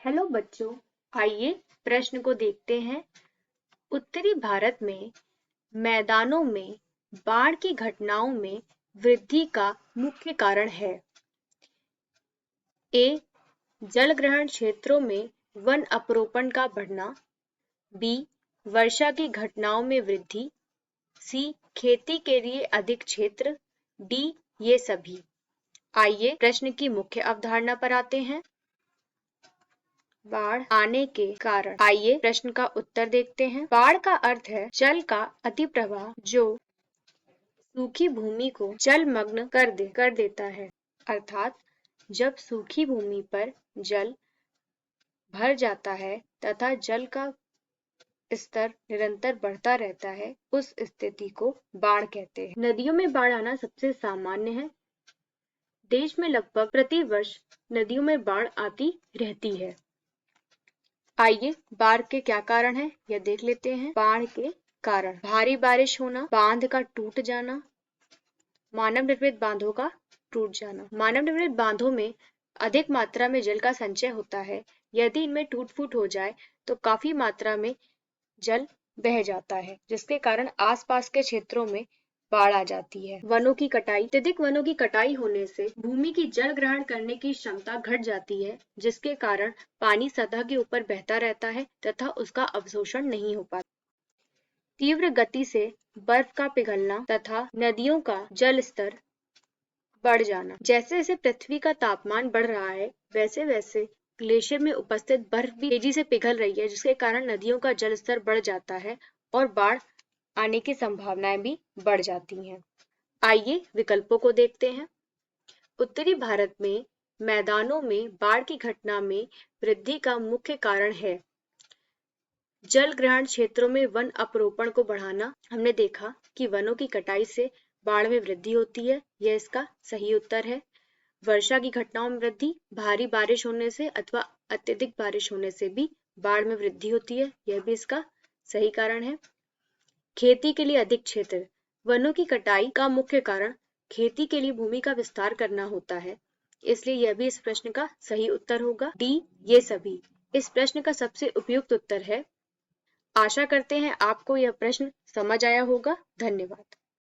Hello बच्चों, आइए प्रश्न को देखते हैं। उत्तरी भारत में मैदानों में बाढ़ की घटनाओं में वृद्धि का मुख्य कारण है। ए. जलग्रहण क्षेत्रों में वन अपरोपण का बढ़ना। बी. वर्षा की घटनाओं में वृद्धि। सी. खेती के लिए अधिक क्षेत्र। डी. ये सभी। आइए प्रश्न की मुख्य अवधारणा पर आते हैं। बाढ़ आने के कारण। आइए प्रश्न का उत्तर देखते हैं। बाढ़ का अर्थ है जल का अतिप्रवाह जो सूखी भूमि को जलमग्न कर देता है। अर्थात जब सूखी भूमि पर जल भर जाता है तथा जल का स्तर निरंतर बढ़ता रहता है, उस स्थिति को बाढ़ कहते हैं। नदियों में बाढ़ आना सबसे सामान्य है। देश में लगभग प्रति वर्ष नदियों में बाढ़ आती रहती है। आइए बाढ़ के क्या कारण है यह देख लेते हैं। बाढ़ के कारण: भारी बारिश होना, बांध का टूट जाना, मानव निर्मित बांधों का टूट जाना। मानव निर्मित बांधों में अधिक मात्रा में जल का संचय होता है। यदि इनमें टूट फूट हो जाए तो काफी मात्रा में जल बह जाता है, जिसके कारण आसपास के क्षेत्रों में बाढ़ आ जाती है। वनों की कटाई: अत्यधिक वनों की कटाई होने से भूमि की जल ग्रहण करने की क्षमता घट जाती है, जिसके कारण पानी सतह के ऊपर बहता रहता है तथा उसका अवशोषण नहीं हो पाता। तीव्र गति से बर्फ का पिघलना तथा नदियों का जल स्तर बढ़ जाना। जैसे जैसे पृथ्वी का तापमान बढ़ रहा है, वैसे वैसे ग्लेशियर में उपस्थित बर्फ भी तेजी से पिघल रही है, जिसके कारण नदियों का जल स्तर बढ़ जाता है और बाढ़ आने की संभावनाएं भी बढ़ जाती हैं। आइए विकल्पों को देखते हैं। उत्तरी भारत में मैदानों में बाढ़ की घटना में वृद्धि का मुख्य कारण है जल ग्रहण क्षेत्रों में वन अपरोपण को बढ़ाना। हमने देखा कि वनों की कटाई से बाढ़ में वृद्धि होती है, यह इसका सही उत्तर है। वर्षा की घटनाओं में वृद्धि: भारी बारिश होने से अथवा अत्यधिक बारिश होने से भी बाढ़ में वृद्धि होती है, यह भी इसका सही कारण है। खेती के लिए अधिक क्षेत्र: वनों की कटाई का मुख्य कारण खेती के लिए भूमि का विस्तार करना होता है, इसलिए यह भी इस प्रश्न का सही उत्तर होगा। डी. ये सभी इस प्रश्न का सबसे उपयुक्त उत्तर है। आशा करते हैं आपको यह प्रश्न समझ आया होगा। धन्यवाद।